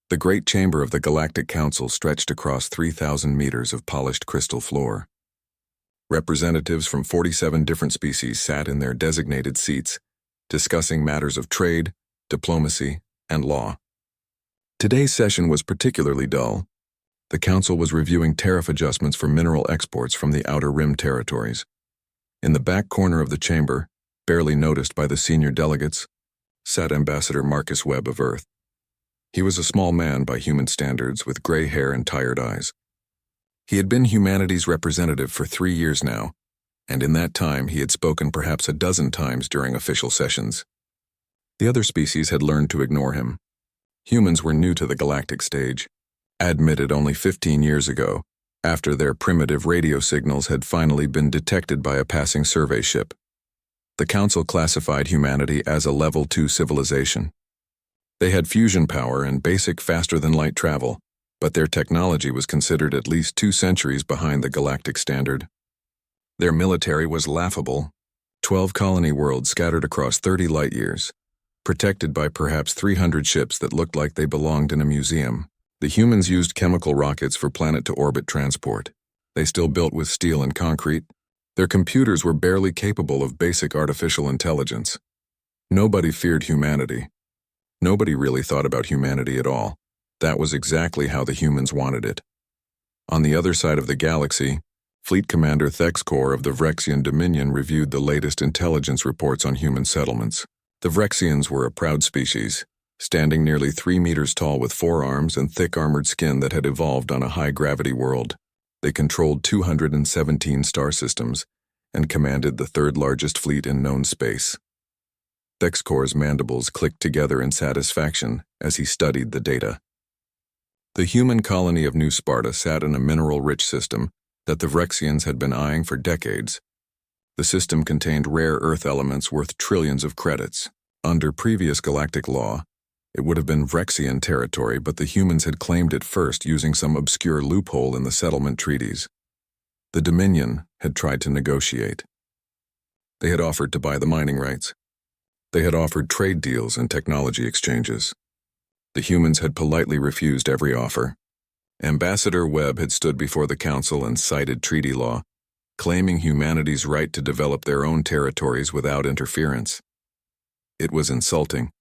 The great chamber of the Galactic Council stretched across 3,000 meters of polished crystal floor. Representatives from 47 different species sat in their designated seats, discussing matters of trade, diplomacy, and law. Today's session was particularly dull. The Council was reviewing tariff adjustments for mineral exports from the Outer Rim territories. In the back corner of the chamber, barely noticed by the senior delegates, sat Ambassador Marcus Webb of Earth. He was a small man by human standards with gray hair and tired eyes. He had been humanity's representative for 3 years now, and in that time he had spoken perhaps a dozen times during official sessions. The other species had learned to ignore him. Humans were new to the galactic stage, admitted only 15 years ago, after their primitive radio signals had finally been detected by a passing survey ship. The Council classified humanity as a Level 2 civilization. They had fusion power and basic faster-than-light travel, but their technology was considered at least 2 centuries behind the galactic standard. Their military was laughable, 12 colony worlds scattered across 30 light-years, protected by perhaps 300 ships that looked like they belonged in a museum. The humans used chemical rockets for planet-to-orbit transport. They still built with steel and concrete. Their computers were barely capable of basic artificial intelligence. Nobody feared humanity. Nobody really thought about humanity at all. That was exactly how the humans wanted it. On the other side of the galaxy, Fleet Commander Thexkor of the Vrexian Dominion reviewed the latest intelligence reports on human settlements. The Vrexians were a proud species, standing nearly 3 meters tall with 4 arms and thick armored skin that had evolved on a high-gravity world. They controlled 217 star systems and commanded the 3rd largest fleet in known space. Thexkor's mandibles clicked together in satisfaction as he studied the data. The human colony of New Sparta sat in a mineral-rich system that the Vrexians had been eyeing for decades. The system contained rare Earth elements worth trillions of credits. Under previous galactic law, it would have been Vrexian territory, but the humans had claimed it first using some obscure loophole in the settlement treaties. The Dominion had tried to negotiate. They had offered to buy the mining rights. They had offered trade deals and technology exchanges. The humans had politely refused every offer. Ambassador Webb had stood before the Council and cited treaty law, claiming humanity's right to develop their own territories without interference. It was insulting.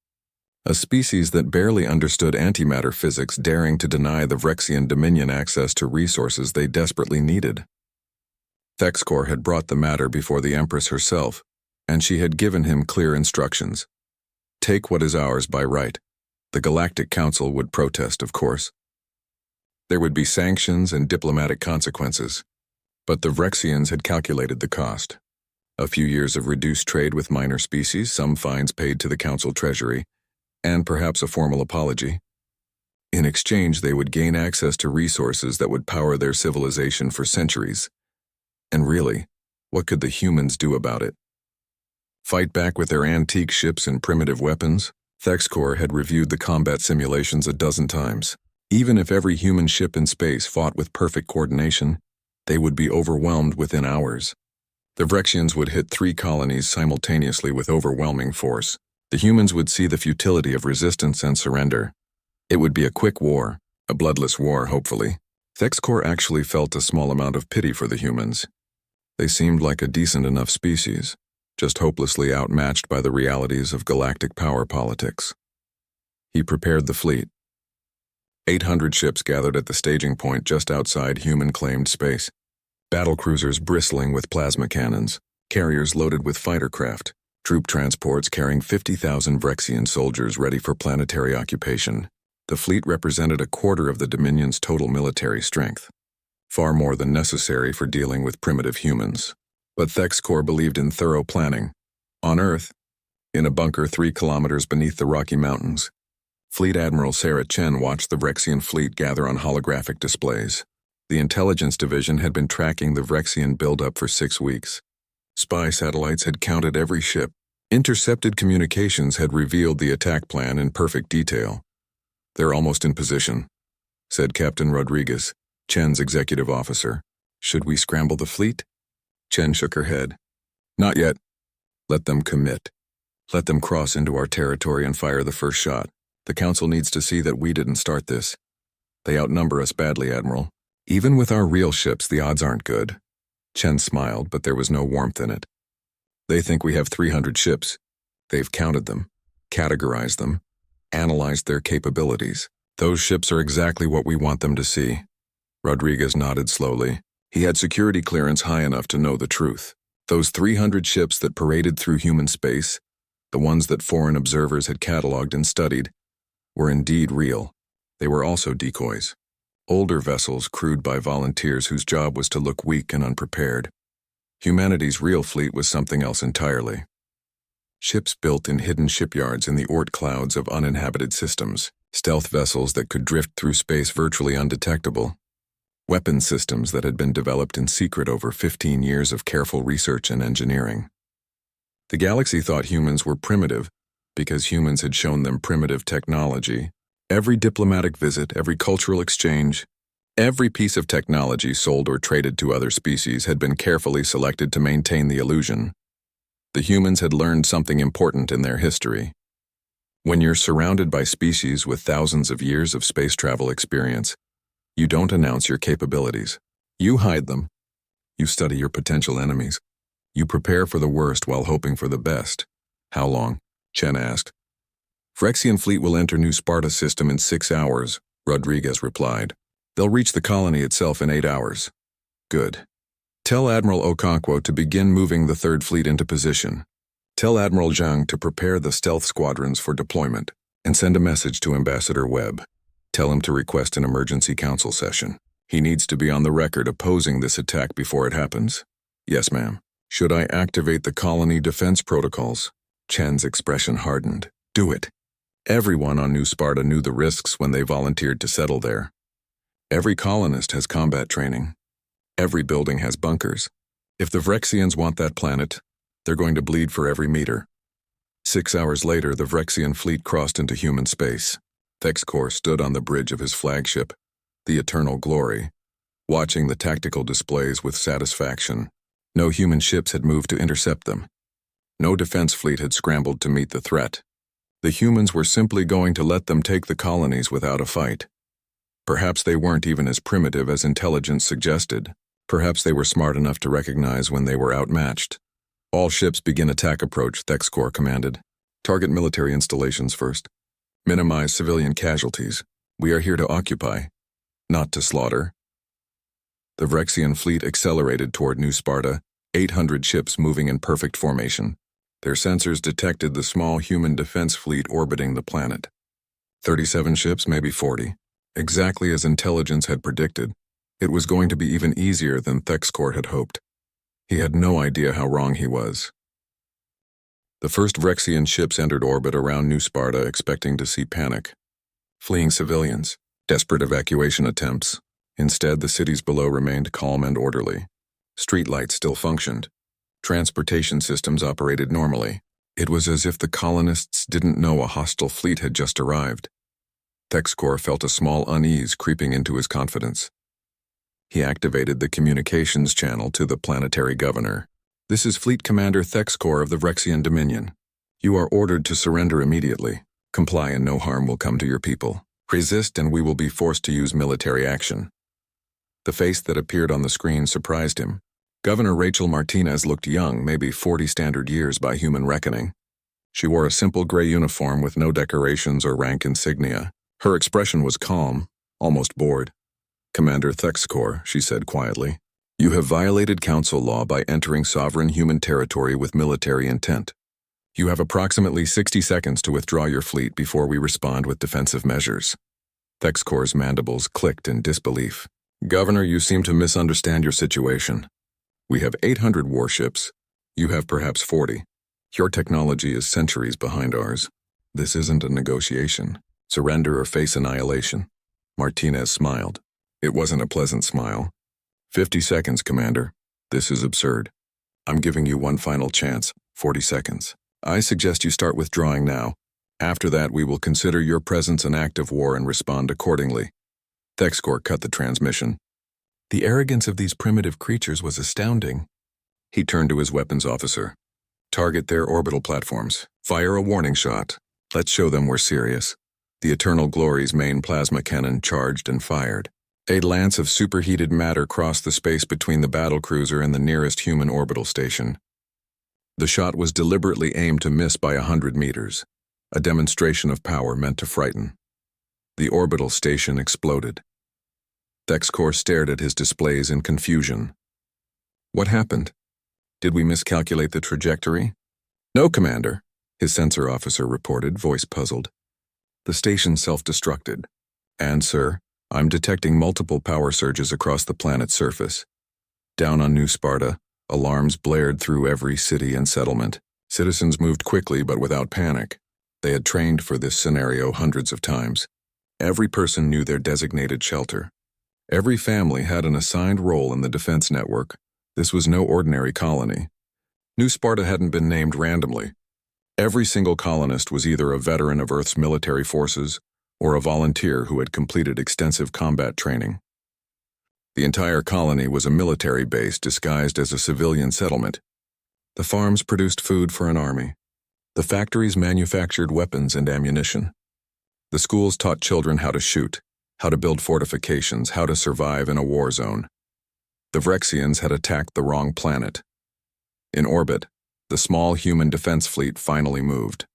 A species that barely understood antimatter physics daring to deny the Vrexian Dominion access to resources they desperately needed. Thexkor had brought the matter before the Empress herself, and she had given him clear instructions. Take what is ours by right. The Galactic Council would protest, of course. There would be sanctions and diplomatic consequences, but the Vrexians had calculated the cost. A few years of reduced trade with minor species, some fines paid to the Council treasury, and perhaps a formal apology. In exchange, they would gain access to resources that would power their civilization for centuries. And really, what could the humans do about it? Fight back with their antique ships and primitive weapons? Thexkor had reviewed the combat simulations a dozen times. Even if every human ship in space fought with perfect coordination, they would be overwhelmed within hours. The Vrexians would hit 3 colonies simultaneously with overwhelming force. The humans would see the futility of resistance and surrender. It would be a quick war, a bloodless war, hopefully. Thexkor actually felt a small amount of pity for the humans. They seemed like a decent enough species, just hopelessly outmatched by the realities of galactic power politics. He prepared the fleet. 800 ships gathered at the staging point just outside human-claimed space. Battlecruisers bristling with plasma cannons, carriers loaded with fighter craft, troop transports carrying 50,000 Vrexian soldiers ready for planetary occupation. The fleet represented a quarter of the Dominion's total military strength, far more than necessary for dealing with primitive humans. But Thexkor believed in thorough planning. On Earth, in a bunker 3 kilometers beneath the Rocky Mountains, Fleet Admiral Sarah Chen watched the Vrexian fleet gather on holographic displays. The intelligence division had been tracking the Vrexian buildup for 6 weeks. Spy satellites had counted every ship. Intercepted communications had revealed the attack plan in perfect detail. "They're almost in position," said Captain Rodriguez, Chen's executive officer. "Should we scramble the fleet?" Chen shook her head. "Not yet. Let them commit. Let them cross into our territory and fire the first shot. The Council needs to see that we didn't start this. They outnumber us badly, Admiral. Even with our real ships, the odds aren't good. Chen smiled, but there was no warmth in it. They think we have 300 ships. They've counted them, categorized them, analyzed their capabilities. Those ships are exactly what we want them to see. Rodriguez nodded slowly. He had security clearance high enough to know the truth. Those 300 ships that paraded through human space, the ones that foreign observers had cataloged and studied, were indeed real. They were also decoys. Older vessels crewed by volunteers whose job was to look weak and unprepared. Humanity's real fleet was something else entirely. Ships built in hidden shipyards in the Oort clouds of uninhabited systems, stealth vessels that could drift through space virtually undetectable, weapon systems that had been developed in secret over 15 years of careful research and engineering. The galaxy thought humans were primitive because humans had shown them primitive technology. Every diplomatic visit, every cultural exchange, every piece of technology sold or traded to other species had been carefully selected to maintain the illusion. The humans had learned something important in their history. When you're surrounded by species with thousands of years of space travel experience, you don't announce your capabilities. You hide them. You study your potential enemies. You prepare for the worst while hoping for the best. How long? Chen asked. Phyrexian fleet will enter New Sparta system in 6 hours, Rodriguez replied. They'll reach the colony itself in 8 hours. Good. Tell Admiral Okonkwo to begin moving the Third Fleet into position. Tell Admiral Zhang to prepare the stealth squadrons for deployment, and send a message to Ambassador Webb. Tell him to request an emergency council session. He needs to be on the record opposing this attack before it happens. Yes, ma'am. Should I activate the colony defense protocols? Chen's expression hardened. Do it. Everyone on New Sparta knew the risks when they volunteered to settle there. Every colonist has combat training. Every building has bunkers. If the Phyrexians want that planet, they're going to bleed for every meter. 6 hours later, the Phyrexian fleet crossed into human space. Thexcor stood on the bridge of his flagship, the Eternal Glory, watching the tactical displays with satisfaction. No human ships had moved to intercept them. No defense fleet had scrambled to meet the threat. The humans were simply going to let them take the colonies without a fight. Perhaps they weren't even as primitive as intelligence suggested. Perhaps they were smart enough to recognize when they were outmatched. All ships begin attack approach, Thexcor commanded. Target military installations first. Minimize civilian casualties. We are here to occupy, not to slaughter. The Phyrexian fleet accelerated toward New Sparta, 800 ships moving in perfect formation. Their sensors detected the small human defense fleet orbiting the planet. 37 ships, maybe 40. Exactly as intelligence had predicted. It was going to be even easier than Thexcor had hoped. He had no idea how wrong he was. The first Phyrexian ships entered orbit around New Sparta, expecting to see panic. Fleeing civilians, desperate evacuation attempts. Instead, the cities below remained calm and orderly. Streetlights still functioned. Transportation systems operated normally. It was as if the colonists didn't know a hostile fleet had just arrived. Thexcor felt a small unease creeping into his confidence. He activated the communications channel to the planetary governor. This is Fleet Commander Thexcor of the Phyrexian Dominion. You are ordered to surrender immediately. Comply and no harm will come to your people. Resist and we will be forced to use military action. The face that appeared on the screen surprised him. Governor Rachel Martinez looked young, maybe 40 standard years by human reckoning. She wore a simple gray uniform with no decorations or rank insignia. Her expression was calm, almost bored. Commander Thexcor, she said quietly, you have violated council law by entering sovereign human territory with military intent. You have approximately 60 seconds to withdraw your fleet before we respond with defensive measures. Thexcor's mandibles clicked in disbelief. Governor, you seem to misunderstand your situation. We have 800 warships. You have perhaps 40. Your technology is centuries behind ours. This isn't a negotiation. Surrender or face annihilation. Martinez smiled. It wasn't a pleasant smile. 50 seconds, Commander. This is absurd. I'm giving you one final chance, 40 seconds. I suggest you start withdrawing now. After that, we will consider your presence an act of war and respond accordingly. Thexcor cut the transmission. The arrogance of these primitive creatures was astounding. He turned to his weapons officer. Target their orbital platforms. Fire a warning shot. Let's show them we're serious. The Eternal Glory's main plasma cannon charged and fired. A lance of superheated matter crossed the space between the battlecruiser and the nearest human orbital station. The shot was deliberately aimed to miss by 100 meters, a demonstration of power meant to frighten. The orbital station exploded. Thexcor stared at his displays in confusion. What happened? Did we miscalculate the trajectory? No, Commander, his sensor officer reported, voice puzzled. The station self-destructed. And, sir, I'm detecting multiple power surges across the planet's surface. Down on New Sparta, alarms blared through every city and settlement. Citizens moved quickly but without panic. They had trained for this scenario hundreds of times. Every person knew their designated shelter. Every family had an assigned role in the defense network. This was no ordinary colony. New Sparta hadn't been named randomly. Every single colonist was either a veteran of Earth's military forces or a volunteer who had completed extensive combat training. The entire colony was a military base disguised as a civilian settlement. The farms produced food for an army. The factories manufactured weapons and ammunition. The schools taught children how to shoot, how to build fortifications, how to survive in a war zone. The Vrexians had attacked the wrong planet. In orbit, the small human defense fleet finally moved.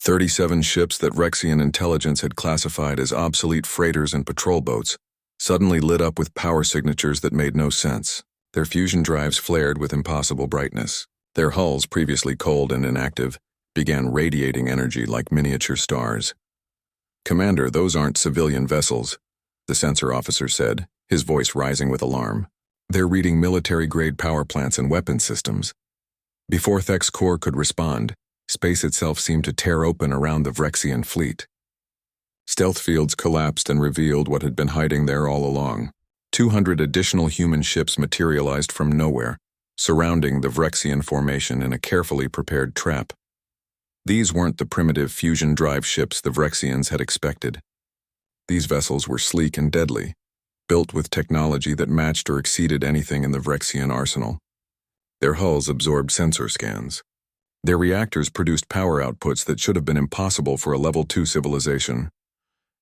37 ships that Vrexian intelligence had classified as obsolete freighters and patrol boats suddenly lit up with power signatures that made no sense. Their fusion drives flared with impossible brightness. Their hulls, previously cold and inactive, began radiating energy like miniature stars. Commander, those aren't civilian vessels, the sensor officer said, his voice rising with alarm. They're reading military-grade power plants and weapon systems. Before Thexcor could respond, space itself seemed to tear open around the Vrexian fleet. Stealth fields collapsed and revealed what had been hiding there all along. 200 additional human ships materialized from nowhere, surrounding the Vrexian formation in a carefully prepared trap. These weren't the primitive fusion drive ships the Vrexians had expected. These vessels were sleek and deadly, built with technology that matched or exceeded anything in the Vrexian arsenal. Their hulls absorbed sensor scans. Their reactors produced power outputs that should have been impossible for a Level 2 civilization.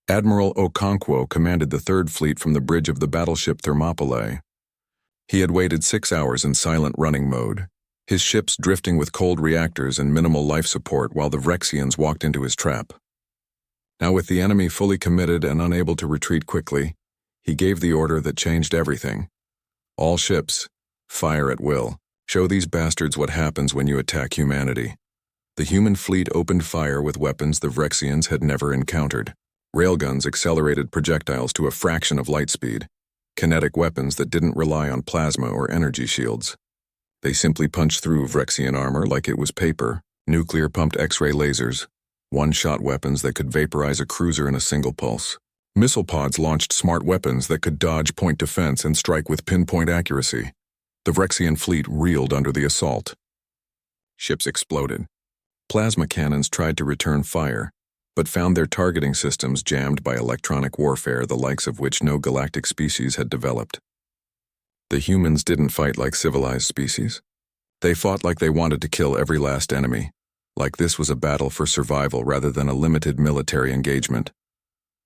Admiral Okonkwo commanded the Third Fleet from the bridge of the battleship Thermopylae. He had waited 6 hours in silent running mode, his ships drifting with cold reactors and minimal life support while the Vrexians walked into his trap. Now, with the enemy fully committed and unable to retreat quickly, he gave the order that changed everything. All ships, fire at will. Show these bastards what happens when you attack humanity. The human fleet opened fire with weapons the Vrexians had never encountered. Railguns accelerated projectiles to a fraction of light speed, kinetic weapons that didn't rely on plasma or energy shields. They simply punched through Vrexian armor like it was paper, nuclear-pumped X-ray lasers, one-shot weapons that could vaporize a cruiser in a single pulse. Missile pods launched smart weapons that could dodge point defense and strike with pinpoint accuracy. The Vrexian fleet reeled under the assault. Ships exploded. Plasma cannons tried to return fire, but found their targeting systems jammed by electronic warfare the likes of which no galactic species had developed. The humans didn't fight like civilized species. They fought like they wanted to kill every last enemy, like this was a battle for survival rather than a limited military engagement.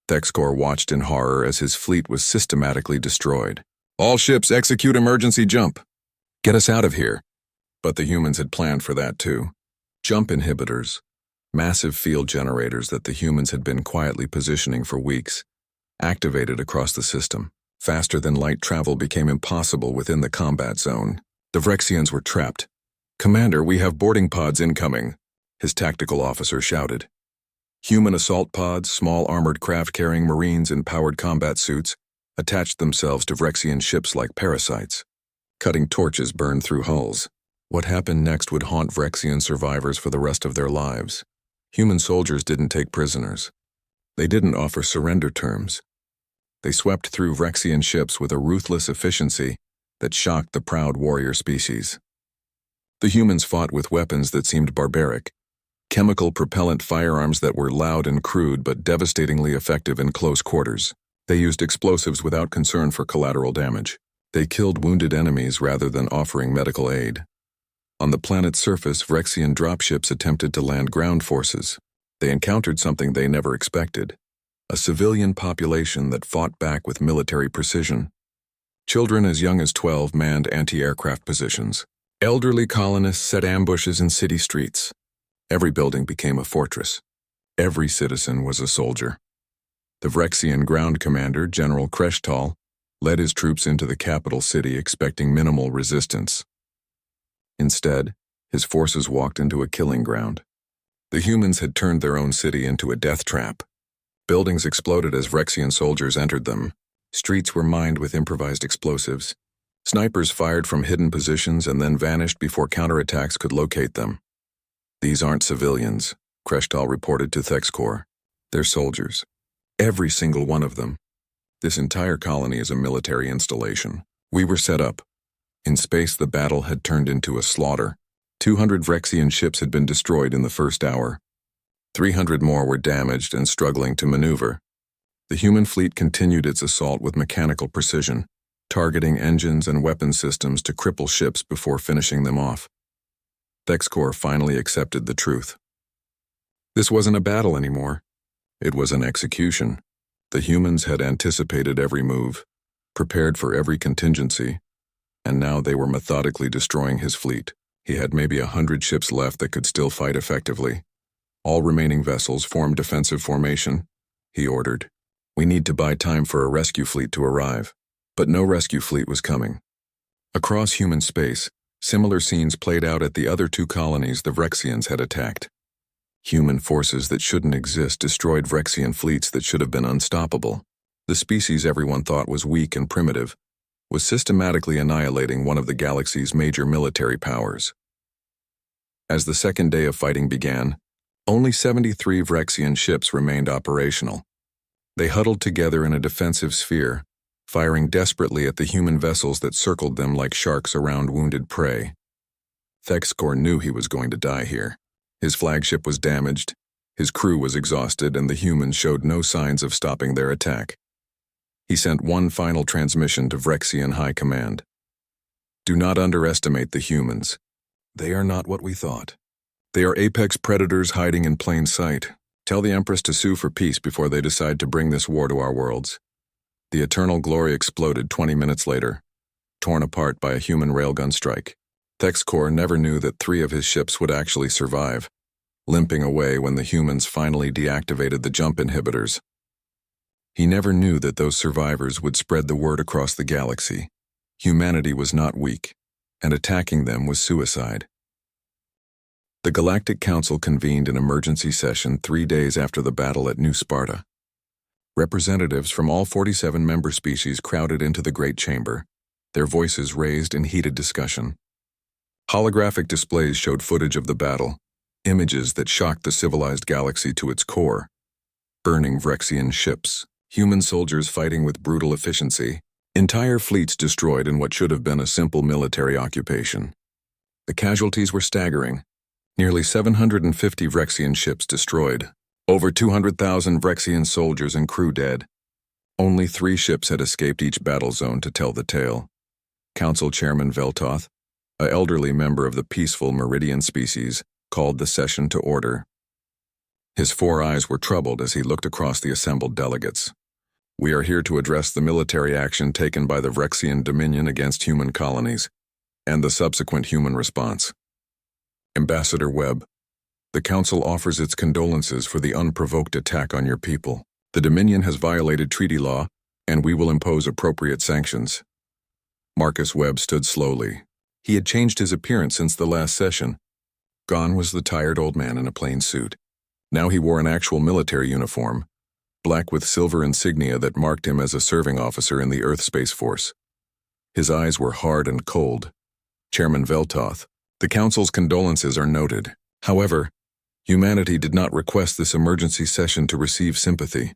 Thexcor watched in horror as his fleet was systematically destroyed. All ships execute emergency jump. Get us out of here. But the humans had planned for that too. Jump inhibitors, massive field generators that the humans had been quietly positioning for weeks, activated across the system. Faster than light travel became impossible within the combat zone. The Vrexians were trapped. Commander, we have boarding pods incoming, his tactical officer shouted. Human assault pods, small armored craft carrying Marines in powered combat suits, attached themselves to Vrexian ships like parasites. Cutting torches burned through hulls. What happened next would haunt Vrexian survivors for the rest of their lives. Human soldiers didn't take prisoners. They didn't offer surrender terms. They swept through Vrexian ships with a ruthless efficiency that shocked the proud warrior species. The humans fought with weapons that seemed barbaric, chemical propellant firearms that were loud and crude but devastatingly effective in close quarters. They used explosives without concern for collateral damage. They killed wounded enemies rather than offering medical aid. On the planet's surface, Vrexian dropships attempted to land ground forces. They encountered something they never expected: a civilian population that fought back with military precision. Children as young as 12 manned anti-aircraft positions. Elderly colonists set ambushes in city streets. Every building became a fortress. Every citizen was a soldier. The Vrexian ground commander, General Kreshtal, led his troops into the capital city expecting minimal resistance. Instead, his forces walked into a killing ground. The humans had turned their own city into a death trap. Buildings exploded as Vrexian soldiers entered them. Streets were mined with improvised explosives. Snipers fired from hidden positions and then vanished before counterattacks could locate them. These aren't civilians, Kreshtal reported to Thexcor. They're soldiers. Every single one of them. This entire colony is a military installation. We were set up. In space, the battle had turned into a slaughter. 200 Vrexian ships had been destroyed in the first hour. 300 more were damaged and struggling to maneuver. The human fleet continued its assault with mechanical precision, targeting engines and weapon systems to cripple ships before finishing them off. Thexcor finally accepted the truth. This wasn't a battle anymore. It was an execution. The humans had anticipated every move, prepared for every contingency, and now they were methodically destroying his fleet. He had maybe 100 ships left that could still fight effectively. All remaining vessels formed defensive formation. He ordered, "We need to buy time for a rescue fleet to arrive." But no rescue fleet was coming. Across human space, similar scenes played out at the other two colonies the Vrexians had attacked. Human forces that shouldn't exist destroyed Vrexian fleets that should have been unstoppable. The species everyone thought was weak and primitive was systematically annihilating one of the galaxy's major military powers. As the second day of fighting began, only 73 Vrexian ships remained operational. They huddled together in a defensive sphere, firing desperately at the human vessels that circled them like sharks around wounded prey. Thexcor knew he was going to die here. His flagship was damaged, his crew was exhausted, and the humans showed no signs of stopping their attack. He sent one final transmission to Vrexian High Command. "Do not underestimate the humans. They are not what we thought. They are apex predators hiding in plain sight. Tell the Empress to sue for peace before they decide to bring this war to our worlds." The Eternal Glory exploded 20 minutes later, torn apart by a human railgun strike. Thexcor never knew that 3 of his ships would actually survive, limping away when the humans finally deactivated the jump inhibitors. He never knew that those survivors would spread the word across the galaxy. Humanity was not weak, and attacking them was suicide. The Galactic Council convened an emergency session 3 days after the battle at New Sparta. Representatives from all 47 member species crowded into the Great Chamber, their voices raised in heated discussion. Holographic displays showed footage of the battle, images that shocked the civilized galaxy to its core. Burning Vrexian ships, human soldiers fighting with brutal efficiency, entire fleets destroyed in what should have been a simple military occupation. The casualties were staggering. Nearly 750 Vrexian ships destroyed, over 200,000 Vrexian soldiers and crew dead. Only 3 ships had escaped each battle zone to tell the tale. Council Chairman Veltoth, an elderly member of the peaceful Meridian species, called the session to order. His 4 eyes were troubled as he looked across the assembled delegates. "We are here to address the military action taken by the Vrexian Dominion against human colonies, and the subsequent human response. Ambassador Webb, the Council offers its condolences for the unprovoked attack on your people. The Dominion has violated treaty law, and we will impose appropriate sanctions." Marcus Webb stood slowly. He had changed his appearance since the last session. Gone was the tired old man in a plain suit. Now he wore an actual military uniform, black with silver insignia that marked him as a serving officer in the Earth Space Force. His eyes were hard and cold. "Chairman Veltoth, the Council's condolences are noted. However, humanity did not request this emergency session to receive sympathy."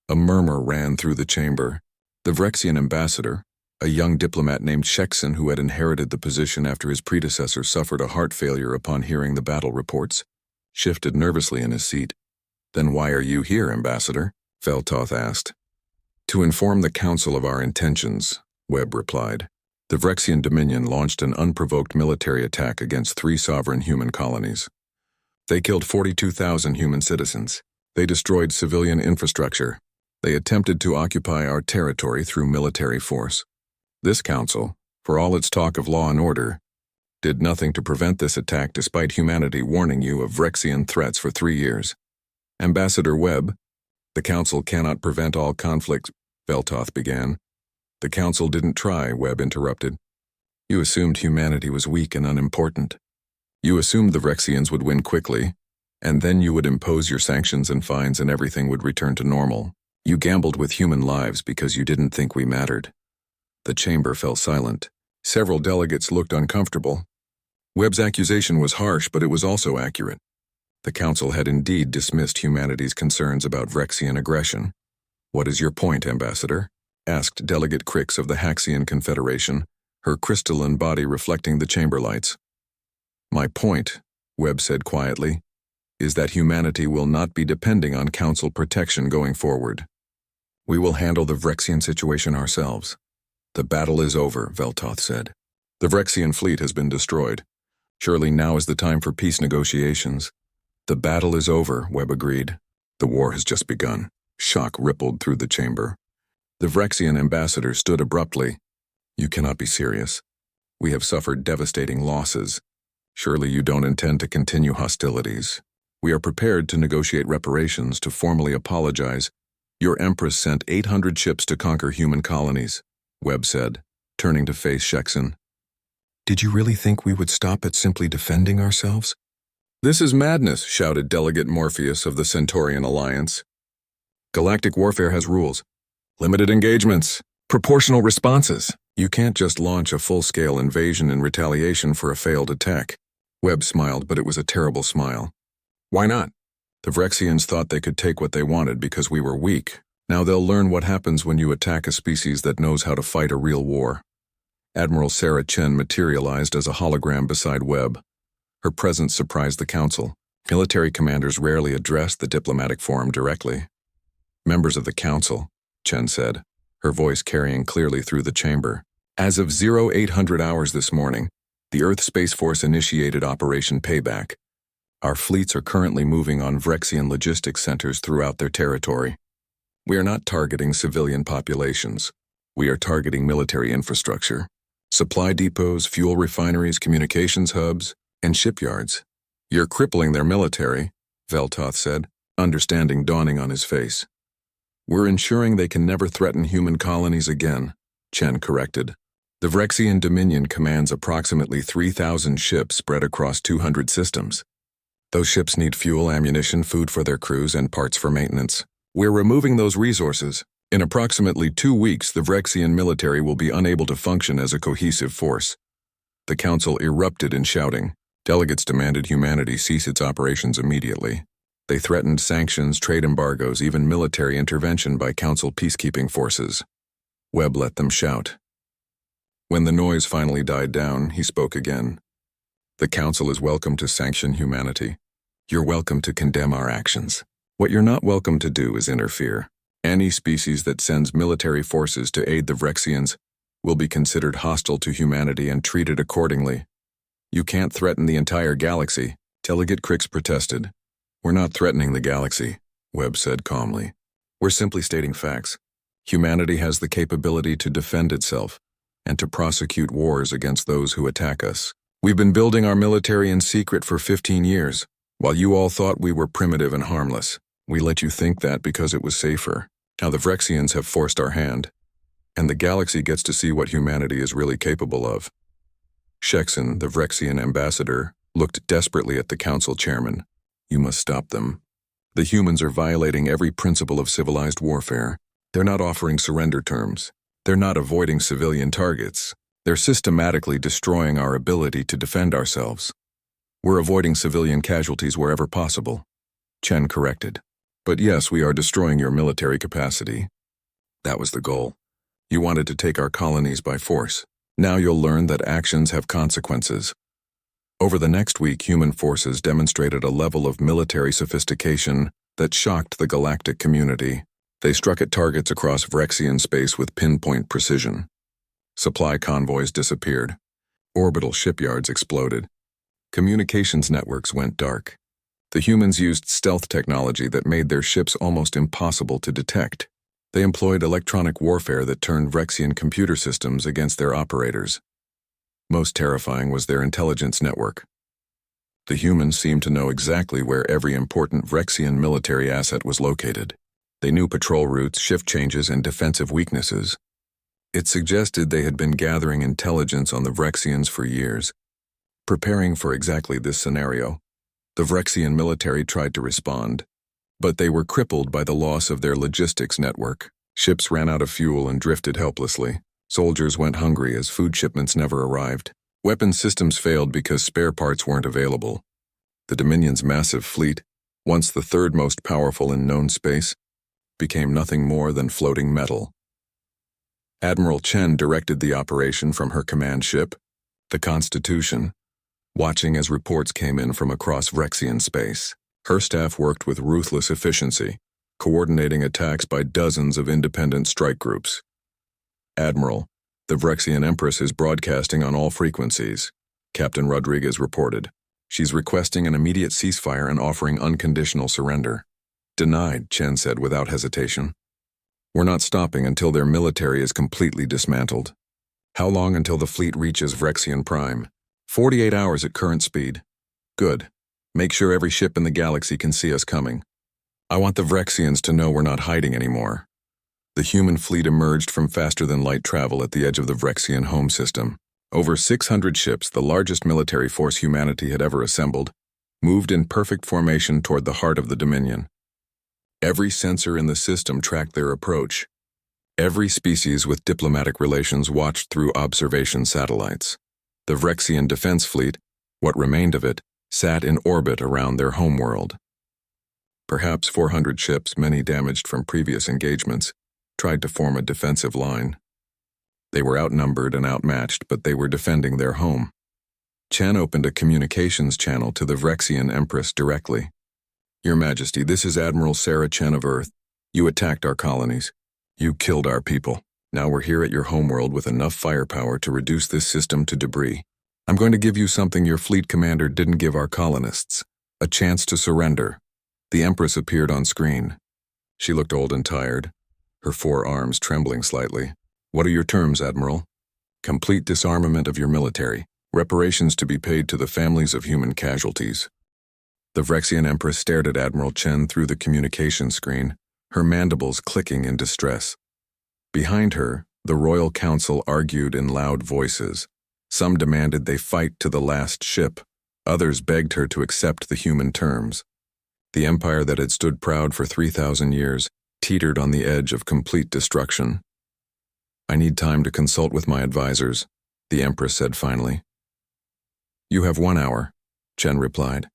A murmur ran through the chamber. The Vrexian ambassador, a young diplomat named Shekson who had inherited the position after his predecessor suffered a heart failure upon hearing the battle reports, shifted nervously in his seat. "Then why are you here, Ambassador?" Veltoth asked. "To inform the Council of our intentions," Webb replied. "The Vrexian Dominion launched an unprovoked military attack against 3 sovereign human colonies. They killed 42,000 human citizens. They destroyed civilian infrastructure. They attempted to occupy our territory through military force. This council, for all its talk of law and order, did nothing to prevent this attack despite humanity warning you of Vrexian threats for 3 years. Ambassador Webb, the council cannot prevent all conflicts, Veltoth began. The council didn't try, Webb interrupted. You assumed humanity was weak and unimportant. You assumed the Vrexians would win quickly, and then you would impose your sanctions and fines and everything would return to normal. You gambled with human lives because you didn't think we mattered. The chamber fell silent. Several delegates looked uncomfortable. Webb's accusation was harsh, but it was also accurate. The council had indeed dismissed humanity's concerns about Vrexian aggression. What is your point, Ambassador? Asked Delegate Crix of the Haxian Confederation, her crystalline body reflecting the chamber lights. My point, Webb said quietly, is that humanity will not be depending on council protection going forward. We will handle the Vrexian situation ourselves. The battle is over, Veltoth said. The Vrexian fleet has been destroyed. Surely now is the time for peace negotiations. The battle is over, Webb agreed. The war has just begun. Shock rippled through the chamber. The Vrexian ambassador stood abruptly. You cannot be serious. We have suffered devastating losses. Surely you don't intend to continue hostilities. We are prepared to negotiate reparations, to formally apologize. Your Empress sent 800 ships to conquer human colonies, Webb said, turning to face Shexen. Did you really think we would stop at simply defending ourselves? This is madness, shouted Delegate Morpheus of the Centaurian Alliance. Galactic warfare has rules. Limited engagements. Proportional responses. You can't just launch a full-scale invasion in retaliation for a failed attack. Webb smiled, but it was a terrible smile. Why not? The Vrexians thought they could take what they wanted because we were weak. Now they'll learn what happens when you attack a species that knows how to fight a real war. Admiral Sarah Chen materialized as a hologram beside Webb. Her presence surprised the council. Military commanders rarely addressed the diplomatic forum directly. Members of the council, Chen said, her voice carrying clearly through the chamber. As of 0800 hours this morning, the Earth Space Force initiated Operation Payback. Our fleets are currently moving on Vrexian logistics centers throughout their territory. We are not targeting civilian populations. We are targeting military infrastructure. Supply depots, fuel refineries, communications hubs, and shipyards. You're crippling their military, Veltoth said, understanding dawning on his face. We're ensuring they can never threaten human colonies again, Chen corrected. The Vrexian Dominion commands approximately 3,000 ships spread across 200 systems. Those ships need fuel, ammunition, food for their crews, and parts for maintenance. We're removing those resources. In approximately 2 weeks, the Vrexian military will be unable to function as a cohesive force. The council erupted in shouting. Delegates demanded humanity cease its operations immediately. They threatened sanctions, trade embargoes, even military intervention by council peacekeeping forces. Webb let them shout. When the noise finally died down, he spoke again. The council is welcome to sanction humanity. You're welcome to condemn our actions. What you're not welcome to do is interfere. Any species that sends military forces to aid the Vrexians will be considered hostile to humanity and treated accordingly. You can't threaten the entire galaxy, Delegate Crix protested. We're not threatening the galaxy, Webb said calmly. We're simply stating facts. Humanity has the capability to defend itself and to prosecute wars against those who attack us. We've been building our military in secret for 15 years, while you all thought we were primitive and harmless. We let you think that because it was safer. Now the Vrexians have forced our hand, and the galaxy gets to see what humanity is really capable of. Shexen, the Vrexian ambassador, looked desperately at the council chairman. You must stop them. The humans are violating every principle of civilized warfare. They're not offering surrender terms. They're not avoiding civilian targets. They're systematically destroying our ability to defend ourselves. We're avoiding civilian casualties wherever possible, Chen corrected. But yes, we are destroying your military capacity. That was the goal. You wanted to take our colonies by force. Now you'll learn that actions have consequences. Over the next week, human forces demonstrated a level of military sophistication that shocked the galactic community. They struck at targets across Vrexian space with pinpoint precision. Supply convoys disappeared. Orbital shipyards exploded. Communications networks went dark. The humans used stealth technology that made their ships almost impossible to detect. They employed electronic warfare that turned Vrexian computer systems against their operators. Most terrifying was their intelligence network. The humans seemed to know exactly where every important Vrexian military asset was located. They knew patrol routes, shift changes, and defensive weaknesses. It suggested they had been gathering intelligence on the Vrexians for years. Preparing for exactly this scenario, the Vrexian military tried to respond, but they were crippled by the loss of their logistics network. Ships ran out of fuel and drifted helplessly. Soldiers went hungry as food shipments never arrived. Weapon systems failed because spare parts weren't available. The Dominion's massive fleet, once the third most powerful in known space, became nothing more than floating metal. Admiral Chen directed the operation from her command ship, the Constitution, watching as reports came in from across Vrexian space. Her staff worked with ruthless efficiency, coordinating attacks by dozens of independent strike groups. Admiral, the Vrexian Empress is broadcasting on all frequencies, Captain Rodriguez reported. She's requesting an immediate ceasefire and offering unconditional surrender. Denied, Chen said without hesitation. We're not stopping until their military is completely dismantled. How long until the fleet reaches Vrexian Prime? 48 hours at current speed. Good. Make sure every ship in the galaxy can see us coming. I want the Vrexians to know we're not hiding anymore. The human fleet emerged from faster-than-light travel at the edge of the Vrexian home system. Over 600 ships, the largest military force humanity had ever assembled, moved in perfect formation toward the heart of the Dominion. Every sensor in the system tracked their approach. Every species with diplomatic relations watched through observation satellites. The Vrexian defense fleet, what remained of it, sat in orbit around their homeworld. Perhaps 400 ships, many damaged from previous engagements, tried to form a defensive line. They were outnumbered and outmatched, but they were defending their home. Chen opened a communications channel to the Vrexian Empress directly. Your Majesty, this is Admiral Sarah Chen of Earth. You attacked our colonies. You killed our people. Now we're here at your homeworld with enough firepower to reduce this system to debris. I'm going to give you something your fleet commander didn't give our colonists. A chance to surrender. The Empress appeared on screen. She looked old and tired, her 4 arms trembling slightly. What are your terms, Admiral? Complete disarmament of your military. Reparations to be paid to the families of human casualties. The Vrexian Empress stared at Admiral Chen through the communication screen, her mandibles clicking in distress. Behind her, the Royal Council argued in loud voices. Some demanded they fight to the last ship. Others begged her to accept the human terms. The empire that had stood proud for 3,000 years teetered on the edge of complete destruction. I need time to consult with my advisors, the Empress said finally. You have 1 hour, Chen replied.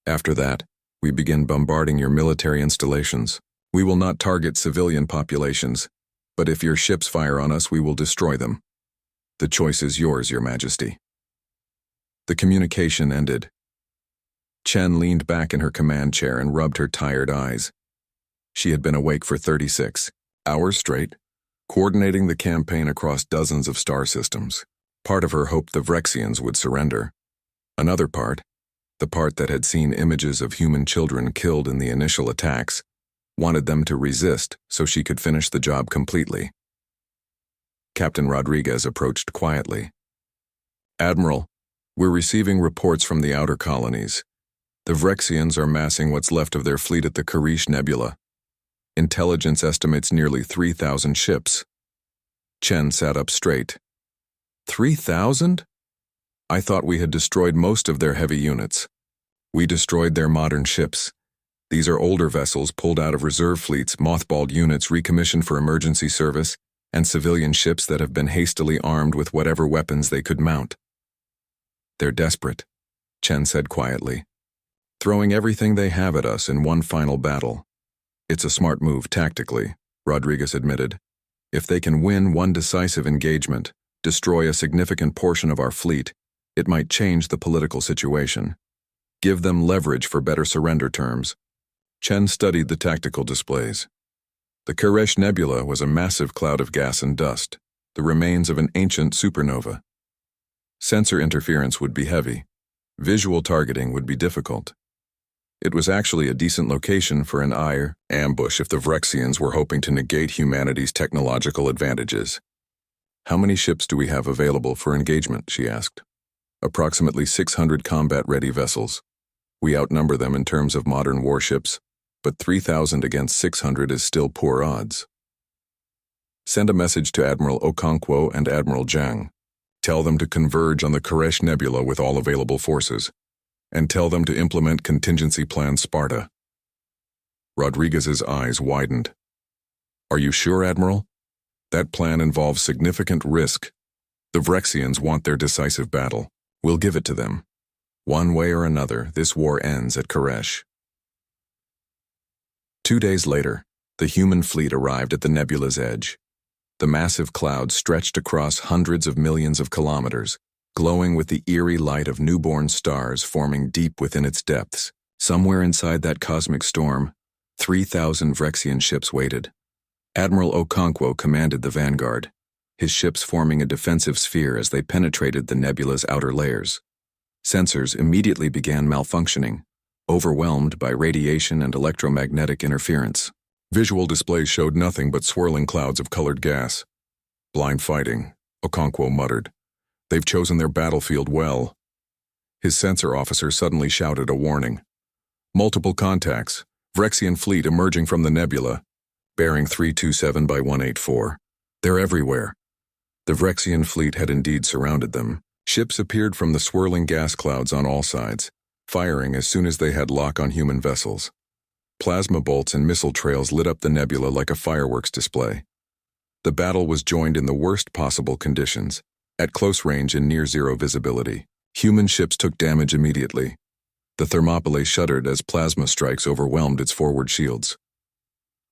After that, we begin bombarding your military installations. We will not target civilian populations, but if your ships fire on us, we will destroy them. The choice is yours, Your Majesty. The communication ended. Chen leaned back in her command chair and rubbed her tired eyes. She had been awake for 36 hours straight, coordinating the campaign across dozens of star systems. Part of her hoped the Vrexians would surrender. Another part, the part that had seen images of human children killed in the initial attacks, wanted them to resist so she could finish the job completely. Captain Rodriguez approached quietly. Admiral, we're receiving reports from the outer colonies. The Vrexians are massing what's left of their fleet at the Karish Nebula. Intelligence estimates nearly 3,000 ships. Chen sat up straight. 3,000? I thought we had destroyed most of their heavy units. We destroyed their modern ships. These are older vessels pulled out of reserve fleets, mothballed units recommissioned for emergency service, and civilian ships that have been hastily armed with whatever weapons they could mount. They're desperate, Chen said quietly, throwing everything they have at us in one final battle. It's a smart move tactically, Rodriguez admitted. If they can win one decisive engagement, destroy a significant portion of our fleet, it might change the political situation. Give them leverage for better surrender terms. Chen studied the tactical displays. The Karish Nebula was a massive cloud of gas and dust, the remains of an ancient supernova. Sensor interference would be heavy. Visual targeting would be difficult. It was actually a decent location for an ambush if the Vrexians were hoping to negate humanity's technological advantages. "How many ships do we have available for engagement?" she asked. "Approximately 600 combat-ready vessels. We outnumber them in terms of modern warships, but 3,000 against 600 is still poor odds. Send a message to Admiral Okonkwo and Admiral Zhang. Tell them to converge on the Koresh Nebula with all available forces, and tell them to implement contingency plan Sparta." Rodriguez's eyes widened. "Are you sure, Admiral? That plan involves significant risk. The Vrexians want their decisive battle. We'll give it to them. One way or another, this war ends at Koresh." 2 days later, the human fleet arrived at the nebula's edge. The massive cloud stretched across hundreds of millions of kilometers, glowing with the eerie light of newborn stars forming deep within its depths. Somewhere inside that cosmic storm, 3,000 Vrexian ships waited. Admiral Okonkwo commanded the vanguard, his ships forming a defensive sphere as they penetrated the nebula's outer layers. Sensors immediately began malfunctioning, overwhelmed by radiation and electromagnetic interference. Visual displays showed nothing but swirling clouds of colored gas. "Blind fighting," Okonkwo muttered. "They've chosen their battlefield well." His sensor officer suddenly shouted a warning. "Multiple contacts. Vrexian fleet emerging from the nebula. Bearing 327 by 184. They're everywhere." The Vrexian fleet had indeed surrounded them. Ships appeared from the swirling gas clouds on all sides, firing as soon as they had lock on human vessels. Plasma bolts and missile trails lit up the nebula like a fireworks display. The battle was joined in the worst possible conditions, at close range and near-zero visibility. Human ships took damage immediately. The Thermopylae shuddered as plasma strikes overwhelmed its forward shields.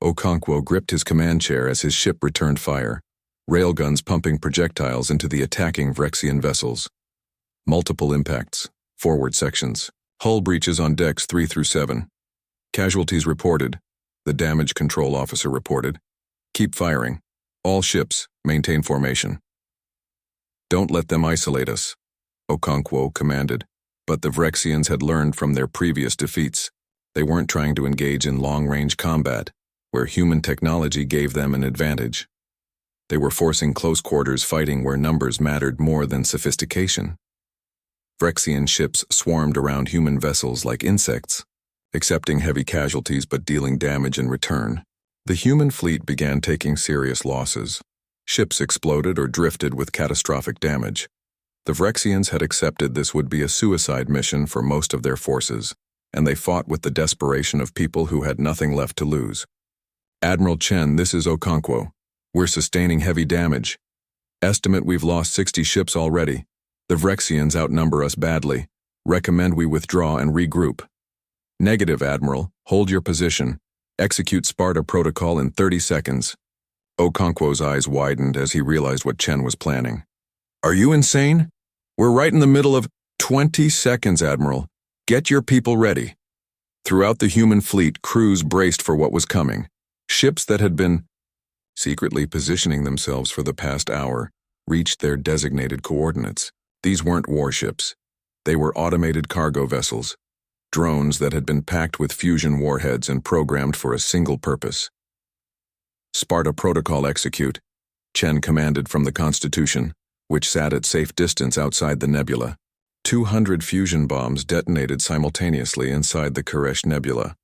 Okonkwo gripped his command chair as his ship returned fire, railguns pumping projectiles into the attacking Vrexian vessels. Multiple impacts, forward sections, hull breaches on decks 3 through 7. "Casualties reported," the damage control officer reported. "Keep firing. All ships, maintain formation." "Don't let them isolate us," Okonkwo commanded. But the Vrexians had learned from their previous defeats. They weren't trying to engage in long-range combat, where human technology gave them an advantage. They were forcing close-quarters fighting where numbers mattered more than sophistication. Vrexian ships swarmed around human vessels like insects, accepting heavy casualties but dealing damage in return. The human fleet began taking serious losses. Ships exploded or drifted with catastrophic damage. The Vrexians had accepted this would be a suicide mission for most of their forces, and they fought with the desperation of people who had nothing left to lose. "Admiral Chen, this is Okonkwo. We're sustaining heavy damage. Estimate we've lost 60 ships already. The Vrexians outnumber us badly. Recommend we withdraw and regroup." "Negative, Admiral. Hold your position. Execute Sparta protocol in 30 seconds. Okonkwo's eyes widened as he realized what Chen was planning. "Are you insane? We're right in the middle of 20 seconds, Admiral. Get your people ready." Throughout the human fleet, crews braced for what was coming. Ships that had been secretly positioning themselves for the past hour reached their designated coordinates. These weren't warships. They were automated cargo vessels, drones that had been packed with fusion warheads and programmed for a single purpose. "Sparta Protocol execute," Chen commanded from the Constitution, which sat at safe distance outside the nebula. 200 fusion bombs detonated simultaneously inside the Koresh Nebula.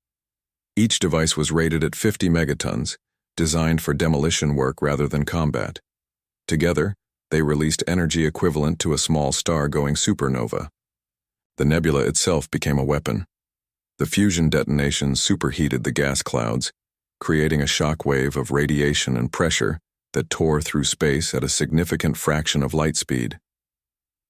Each device was rated at 50 megatons, designed for demolition work rather than combat. Together, they released energy equivalent to a small star-going supernova. The nebula itself became a weapon. The fusion detonations superheated the gas clouds, creating a shock wave of radiation and pressure that tore through space at a significant fraction of light speed.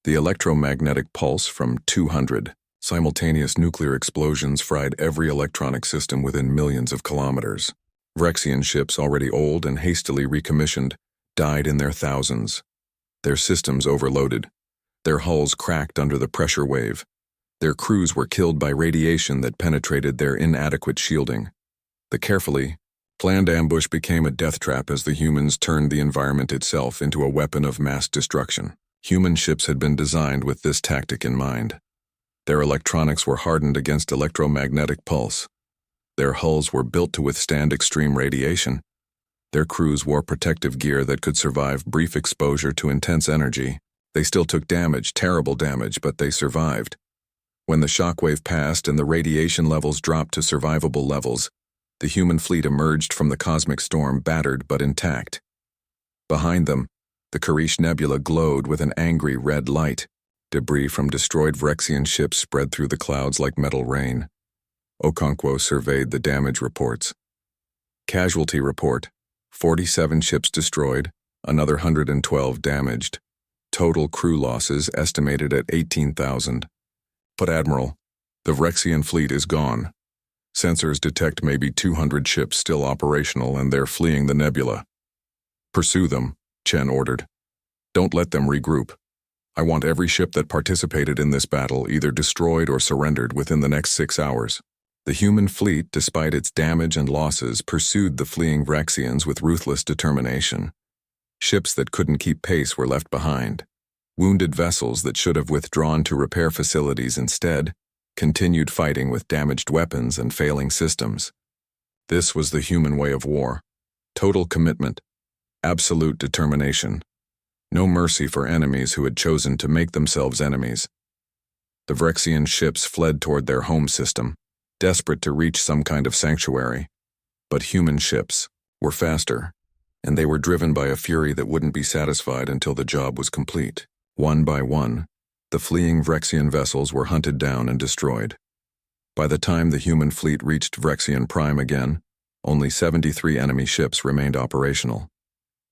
The electromagnetic pulse from 200 simultaneous nuclear explosions fried every electronic system within millions of kilometers. Vrexian ships, already old and hastily recommissioned, died in their thousands. Their systems overloaded. Their hulls cracked under the pressure wave. Their crews were killed by radiation that penetrated their inadequate shielding. The carefully planned ambush became a death trap as the humans turned the environment itself into a weapon of mass destruction. Human ships had been designed with this tactic in mind. Their electronics were hardened against electromagnetic pulse. Their hulls were built to withstand extreme radiation. Their crews wore protective gear that could survive brief exposure to intense energy. They still took damage, terrible damage, but they survived. When the shockwave passed and the radiation levels dropped to survivable levels, the human fleet emerged from the cosmic storm battered but intact. Behind them, the Karish Nebula glowed with an angry red light. Debris from destroyed Vrexian ships spread through the clouds like metal rain. Okonkwo surveyed the damage reports. Casualty report: 47 ships destroyed, another 112 damaged. Total crew losses estimated at 18,000. But Admiral, the Vrexian fleet is gone. Sensors detect maybe 200 ships still operational and they're fleeing the nebula. Pursue them, Chen ordered. Don't let them regroup. I want every ship that participated in this battle either destroyed or surrendered within the next 6 hours. The human fleet, despite its damage and losses, pursued the fleeing Vrexians with ruthless determination. Ships that couldn't keep pace were left behind. Wounded vessels that should have withdrawn to repair facilities instead continued fighting with damaged weapons and failing systems. This was the human way of war. Total commitment. Absolute determination. No mercy for enemies who had chosen to make themselves enemies. The Vrexian ships fled toward their home system, desperate to reach some kind of sanctuary. But human ships were faster, and they were driven by a fury that wouldn't be satisfied until the job was complete. One by one, the fleeing Vrexian vessels were hunted down and destroyed. By the time the human fleet reached Vrexian Prime again, only 73 enemy ships remained operational.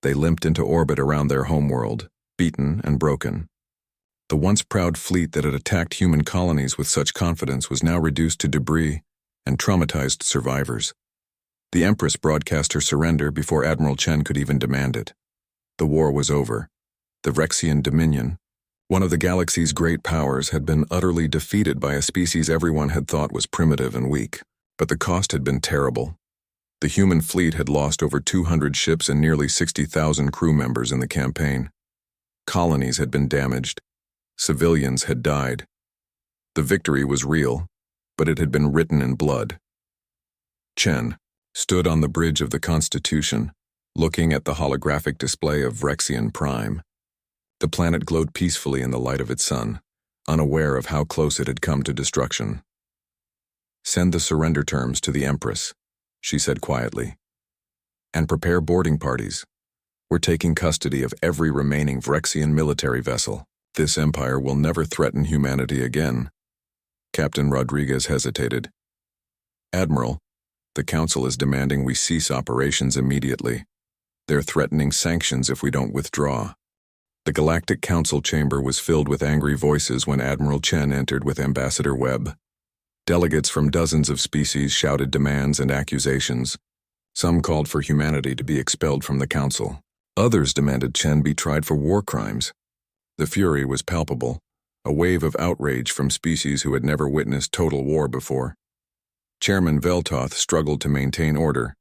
They limped into orbit around their homeworld, beaten and broken. The once proud fleet that had attacked human colonies with such confidence was now reduced to debris and traumatized survivors. The Empress broadcast her surrender before Admiral Chen could even demand it. The war was over. The Vrexian Dominion, one of the galaxy's great powers, had been utterly defeated by a species everyone had thought was primitive and weak. But the cost had been terrible. The human fleet had lost over 200 ships and nearly 60,000 crew members in the campaign. Colonies had been damaged. Civilians had died. The victory was real, but it had been written in blood. Chen stood on the bridge of the Constitution, looking at the holographic display of Vrexian Prime. The planet glowed peacefully in the light of its sun, unaware of how close it had come to destruction. "Send the surrender terms to the Empress," she said quietly. "And prepare boarding parties. We're taking custody of every remaining Vrexian military vessel. This empire will never threaten humanity again." Captain Rodriguez hesitated. "Admiral, the Council is demanding we cease operations immediately. They're threatening sanctions if we don't withdraw." The Galactic Council chamber was filled with angry voices when Admiral Chen entered with Ambassador Webb. Delegates from dozens of species shouted demands and accusations. Some called for humanity to be expelled from the Council. Others demanded Chen be tried for war crimes. The fury was palpable, a wave of outrage from species who had never witnessed total war before. Chairman Veltoth struggled to maintain order.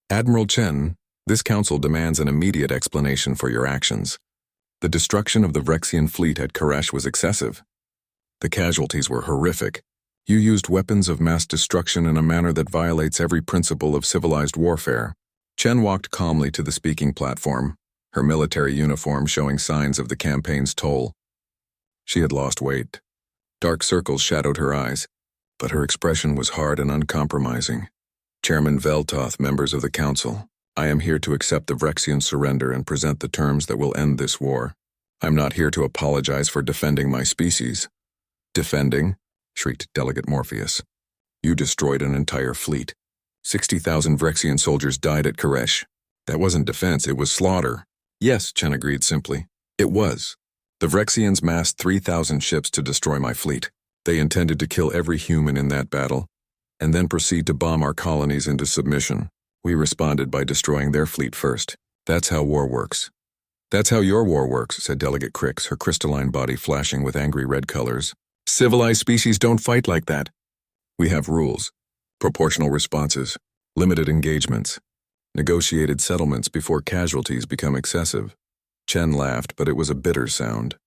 "Admiral Chen, this council demands an immediate explanation for your actions. The destruction of the Vrexian fleet at Koresh was excessive. The casualties were horrific. You used weapons of mass destruction in a manner that violates every principle of civilized warfare." Chen walked calmly to the speaking platform, her military uniform showing signs of the campaign's toll. She had lost weight. Dark circles shadowed her eyes, but her expression was hard and uncompromising. "Chairman Veltoth, members of the Council, I am here to accept the Vrexian surrender and present the terms that will end this war. I'm not here to apologize for defending my species." "Defending?" shrieked Delegate Morpheus. "You destroyed an entire fleet. 60,000 Vrexian soldiers died at Koresh. That wasn't defense, it was slaughter." "Yes," Chen agreed simply. "It was. The Vrexians massed 3,000 ships to destroy my fleet. They intended to kill every human in that battle, and then proceed to bomb our colonies into submission. We responded by destroying their fleet first. That's how war works." "That's how your war works," said Delegate Crix, her crystalline body flashing with angry red colors. "Civilized species don't fight like that. We have rules, proportional responses, limited engagements, negotiated settlements before casualties become excessive." Chen laughed, but it was a bitter sound.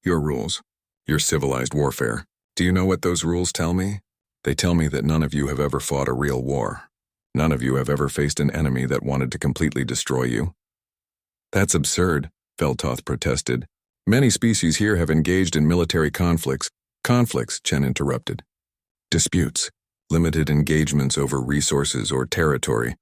"Your rules, your civilized warfare. Do you know what those rules tell me? They tell me that none of you have ever fought a real war. None of you have ever faced an enemy that wanted to completely destroy you. That's absurd, Veltoth protested. Many species here have engaged in military conflicts. Conflicts, Chen interrupted. Disputes. Limited engagements over resources or territory,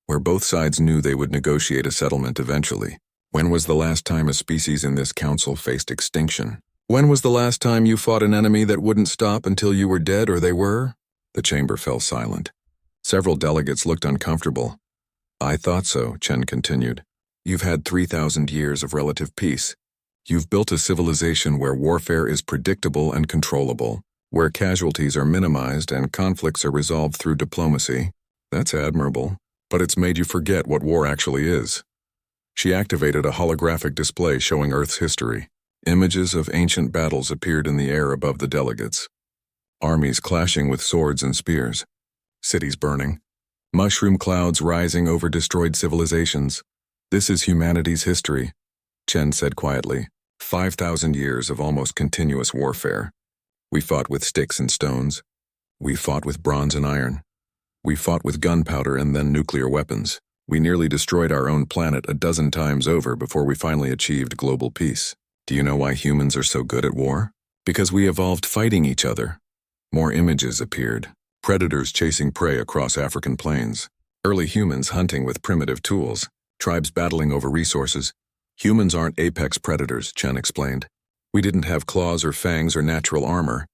where both sides knew they would negotiate a settlement eventually. When was the last time a species in this council faced extinction? When was the last time you fought an enemy that wouldn't stop until you were dead or they were? The chamber fell silent. Several delegates looked uncomfortable. I thought so, Chen continued. You've had 3,000 years of relative peace. You've built a civilization where warfare is predictable and controllable, where casualties are minimized and conflicts are resolved through diplomacy. That's admirable, but it's made you forget what war actually is. She activated a holographic display showing Earth's history. Images of ancient battles appeared in the air above the delegates. Armies clashing with swords and spears. Cities burning. Mushroom clouds rising over destroyed civilizations. This is humanity's history, Chen said quietly. 5,000 years of almost continuous warfare. We fought with sticks and stones. We fought with bronze and iron. We fought with gunpowder and then nuclear weapons. We nearly destroyed our own planet a dozen times over before we finally achieved global peace. Do you know why humans are so good at war? Because we evolved fighting each other. More images appeared. Predators chasing prey across African plains. Early humans hunting with primitive tools. Tribes battling over resources. Humans aren't apex predators, Chen explained. We didn't have claws or fangs or natural armor.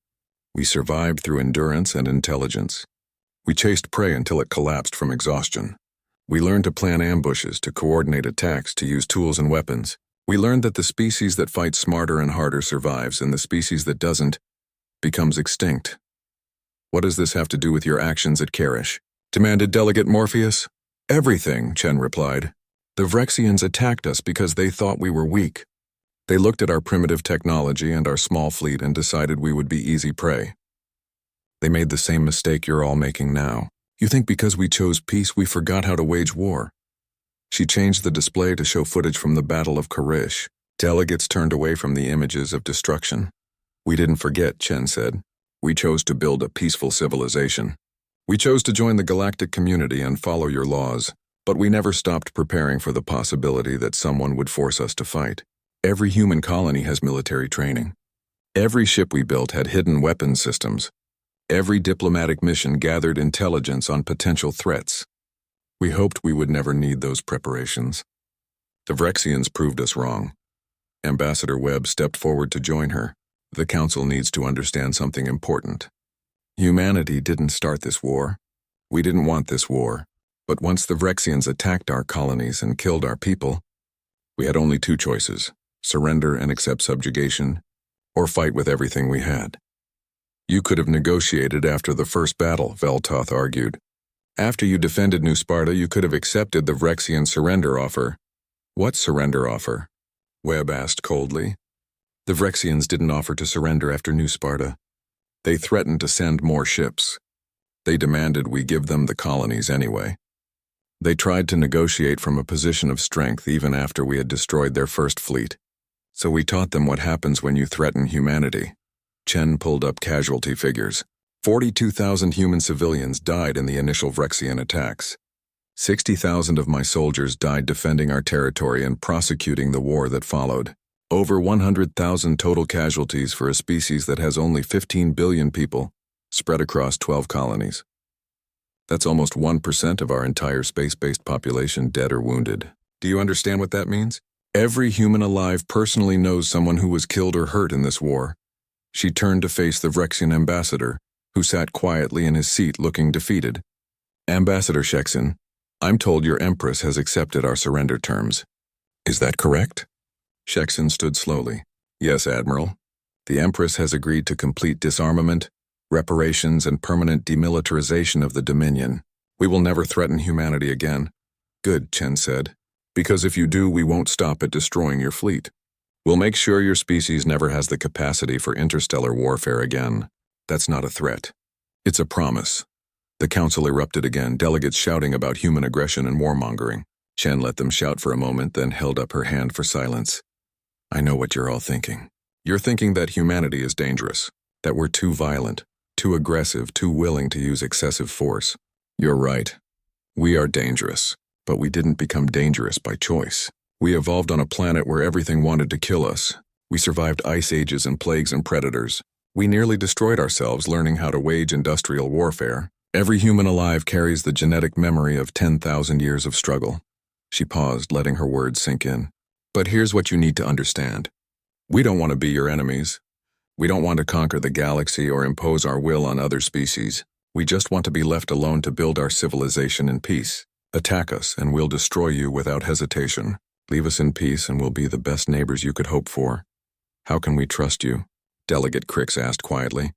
We survived through endurance and intelligence. We chased prey until it collapsed from exhaustion. We learned to plan ambushes, to coordinate attacks, to use tools and weapons. We learned that the species that fights smarter and harder survives, and the species that doesn't becomes extinct. What does this have to do with your actions at Karish? Demanded Delegate Morpheus. Everything, Chen replied. The Vrexians attacked us because they thought we were weak. They looked at our primitive technology and our small fleet and decided we would be easy prey. They made the same mistake you're all making now. You think because we chose peace we forgot how to wage war. She changed the display to show footage from the Battle of Karish. Delegates turned away from the images of destruction. We didn't forget, Chen said. We chose to build a peaceful civilization. We chose to join the galactic community and follow your laws. But we never stopped preparing for the possibility that someone would force us to fight. Every human colony has military training. Every ship we built had hidden weapons systems. Every diplomatic mission gathered intelligence on potential threats. We hoped we would never need those preparations. The Vrexians proved us wrong. Ambassador Webb stepped forward to join her. The Council needs to understand something important. Humanity didn't start this war. We didn't want this war. But once the Vrexians attacked our colonies and killed our people, we had only two choices: surrender and accept subjugation, or fight with everything we had. You could have negotiated after the first battle, Veltoth argued. After you defended New Sparta, you could have accepted the Vrexian surrender offer. What surrender offer? Webb asked coldly. The Vrexians didn't offer to surrender after New Sparta. They threatened to send more ships. They demanded we give them the colonies anyway. They tried to negotiate from a position of strength even after we had destroyed their first fleet. So we taught them what happens when you threaten humanity. Chen pulled up casualty figures. 42,000 human civilians died in the initial Vrexian attacks. 60,000 of my soldiers died defending our territory and prosecuting the war that followed. Over 100,000 total casualties for a species that has only 15 billion people, spread across 12 colonies. That's almost 1% of our entire space-based population dead or wounded. Do you understand what that means? Every human alive personally knows someone who was killed or hurt in this war. She turned to face the Vrexian ambassador, who sat quietly in his seat looking defeated. Ambassador Sheksin, I'm told your Empress has accepted our surrender terms. Is that correct? Sheksin stood slowly. Yes, Admiral. The Empress has agreed to complete disarmament, reparations, and permanent demilitarization of the Dominion. We will never threaten humanity again. Good, Chen said. Because if you do, we won't stop at destroying your fleet. We'll make sure your species never has the capacity for interstellar warfare again. That's not a threat. It's a promise. The council erupted again, delegates shouting about human aggression and warmongering. Chen let them shout for a moment, then held up her hand for silence. I know what you're all thinking. You're thinking that humanity is dangerous. that we're too violent, too aggressive, too willing to use excessive force. You're right. We are dangerous, but we didn't become dangerous by choice. We evolved on a planet where everything wanted to kill us. We survived ice ages and plagues and predators. We nearly destroyed ourselves learning how to wage industrial warfare. Every human alive carries the genetic memory of 10,000 years of struggle. She paused, letting her words sink in. But here's what you need to understand. We don't want to be your enemies. We don't want to conquer the galaxy or impose our will on other species. We just want to be left alone to build our civilization in peace. Attack us and we'll destroy you without hesitation. Leave us in peace and we'll be the best neighbors you could hope for. How can we trust you? Delegate Crix asked quietly.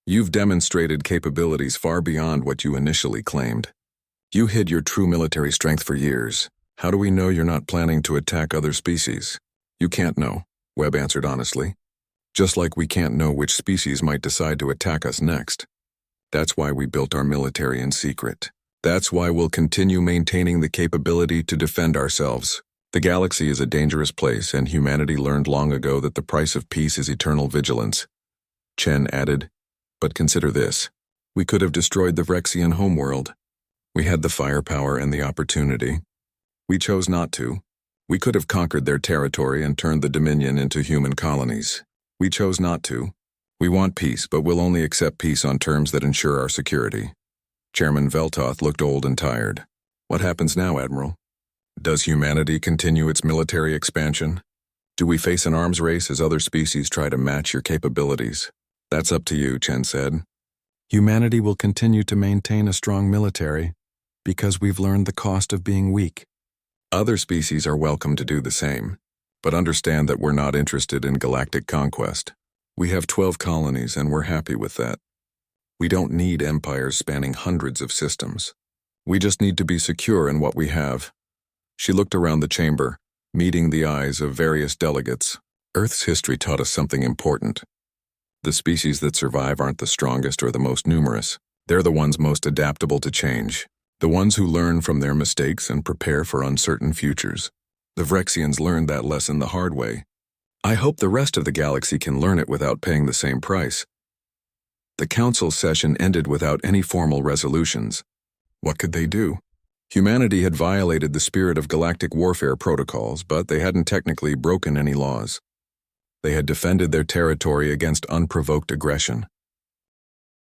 You've demonstrated capabilities far beyond what you initially claimed. You hid your true military strength for years. How do we know you're not planning to attack other species? You can't know, Webb answered honestly. Just like we can't know which species might decide to attack us next. That's why we built our military in secret. That's why we'll continue maintaining the capability to defend ourselves. The galaxy is a dangerous place, and humanity learned long ago that the price of peace is eternal vigilance. Chen added, but consider this. We could have destroyed the Vrexian homeworld. We had the firepower and the opportunity. We chose not to. We could have conquered their territory and turned the Dominion into human colonies. We chose not to. We want peace, but we'll only accept peace on terms that ensure our security. Chairman Veltoth looked old and tired. What happens now, Admiral? Does humanity continue its military expansion? Do we face an arms race as other species try to match your capabilities? That's up to you, Chen said. Humanity will continue to maintain a strong military because we've learned the cost of being weak. Other species are welcome to do the same, but understand that we're not interested in galactic conquest. We have 12 colonies and we're happy with that. We don't need empires spanning hundreds of systems. We just need to be secure in what we have. She looked around the chamber, meeting the eyes of various delegates. Earth's history taught us something important. The species that survive aren't the strongest or the most numerous. They're the ones most adaptable to change. The ones who learn from their mistakes and prepare for uncertain futures. The Vrexians learned that lesson the hard way. I hope the rest of the galaxy can learn it without paying the same price. The council session ended without any formal resolutions. What could they do? Humanity had violated the spirit of galactic warfare protocols, but they hadn't technically broken any laws. They had defended their territory against unprovoked aggression.